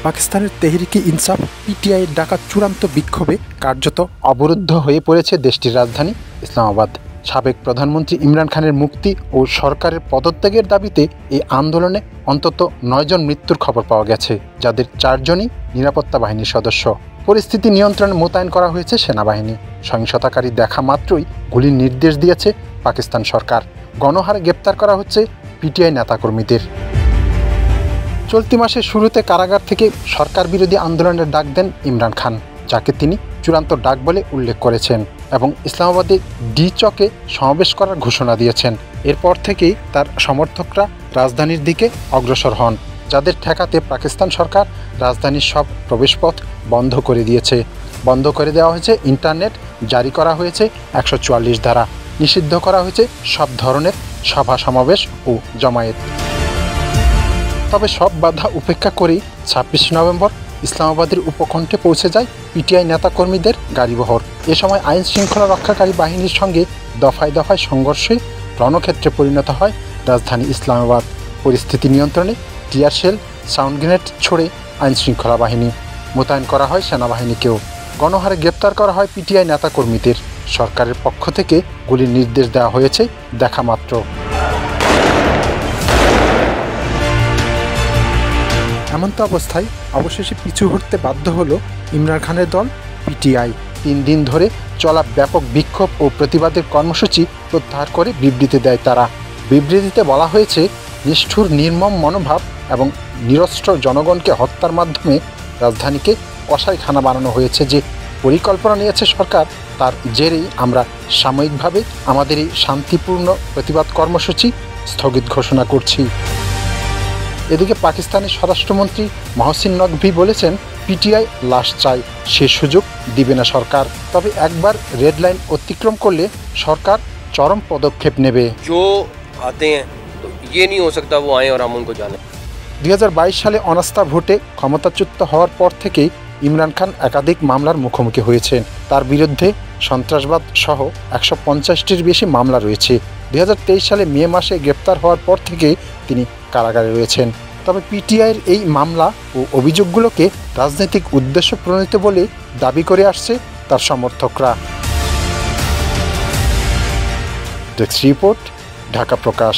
পাকিস্তানের তেহরিকে ইনসাফ পিটিআইয়ের ডাকা চূড়ান্ত বিক্ষোভে কার্যত অবরুদ্ধ হয়ে পড়েছে দেশটির রাজধানী ইসলামাবাদ। সাবেক প্রধানমন্ত্রী ইমরান খানের মুক্তি ও সরকারের পদত্যাগের দাবিতে এই আন্দোলনে অন্তত 9 জন মৃত্যুর খবর পাওয়া গেছে, যাদের 4 জনই নিরাপত্তা বাহিনীর সদস্য। পরিস্থিতি নিয়ন্ত্রণে মোতায়েন করা হয়েছে সেনাবাহিনী। সহিংসতাকারী দেখা মাত্রই গুলির নির্দেশ দিয়েছে পাকিস্তান সরকার। গণহারে গ্রেপ্তার করা হচ্ছে পিটিআই নেতাকর্মীদের। চলতি মাসের শুরুতে কারাগার থেকে সরকার বিরোধী আন্দোলনের ডাক দেন ইমরান খান, যাকে তিনি চূড়ান্ত ডাক বলে উল্লেখ করেছেন এবং ইসলামাবাদে ডি চকে সমাবেশ করার ঘোষণা দিয়েছেন। এরপর থেকেই তার সমর্থকরা রাজধানীর দিকে অগ্রসর হন, যাদের ঠেকাতে পাকিস্তান সরকার রাজধানীর সব প্রবেশপথ বন্ধ করে দিয়েছে। বন্ধ করে দেওয়া হয়েছে ইন্টারনেট, জারি করা হয়েছে 144 ধারা, নিষিদ্ধ করা হয়েছে সব ধরনের সভা সমাবেশ ও জমায়েত। তবে সব বাধা উপেক্ষা করেই 26 নভেম্বর ইসলামাবাদের উপকণ্ঠে পৌঁছে যায় পিটিআই নেতাকর্মীদের গাড়িবহর। এ সময় আইন শৃঙ্খলা রক্ষাকারী বাহিনীর সঙ্গে দফায় দফায় সংঘর্ষে রণক্ষেত্রে পরিণত হয় রাজধানী ইসলামাবাদ। পরিস্থিতি নিয়ন্ত্রণে টিয়ার শেল, সাউন্ড গ্রেনেড ছড়ে আইন শৃঙ্খলা বাহিনী। মোতায়েন করা হয় সেনাবাহিনীকেও। গণহারে গ্রেপ্তার করা হয় পিটিআই নেতাকর্মীদের। সরকারের পক্ষ থেকে গুলির নির্দেশ দেওয়া হয়েছে দেখা মাত্র। এমন্ত অবস্থায় অবশেষে পিছু হটতে বাধ্য হলো ইমরান খানের দল পিটিআই। 3 দিন ধরে চলা ব্যাপক বিক্ষোভ ও প্রতিবাদের কর্মসূচি প্রত্যাহার করে বিবৃতি দেয় তারা। বিবৃতিতে বলা হয়েছে, নিষ্ঠুর নির্মম মনোভাব এবং নিরস্ত্র জনগণকে হত্যার মাধ্যমে রাজধানীকে কসাইখানা বানানো হয়েছে যে পরিকল্পনা নিয়েছে সরকার, তার জেরেই আমরা সাময়িকভাবে আমাদের এই শান্তিপূর্ণ প্রতিবাদ কর্মসূচি স্থগিত ঘোষণা করছি। এদিকে পাকিস্তানের স্বরাষ্ট্রমন্ত্রী মহসিন নকভি বলেছেন, পিটিআই লাশ চাই, সে সুযোগ দিবে না সরকার। তবে একবার রেড লাইন অতিক্রম করলে সরকার চরম পদক্ষেপ নেবে। 2022 সালে অনাস্থা ভোটে ক্ষমতাচ্যুত হওয়ার পর থেকেই ইমরান খান একাধিক মামলার মুখোমুখি হয়েছেন। তার বিরুদ্ধে সন্ত্রাসবাদ সহ 150টির বেশি মামলা রয়েছে। 2023 সালে মে মাসে গ্রেপ্তার হওয়ার পর থেকে তিনি কারাগারে রয়েছেন। তবে পিটিআইয়ের এই মামলা ও অভিযোগগুলোকে রাজনৈতিক উদ্দেশ্য প্রণীত বলে দাবি করে আসছে তার সমর্থকরা। ডেস্ক রিপোর্ট, ঢাকা প্রকাশ।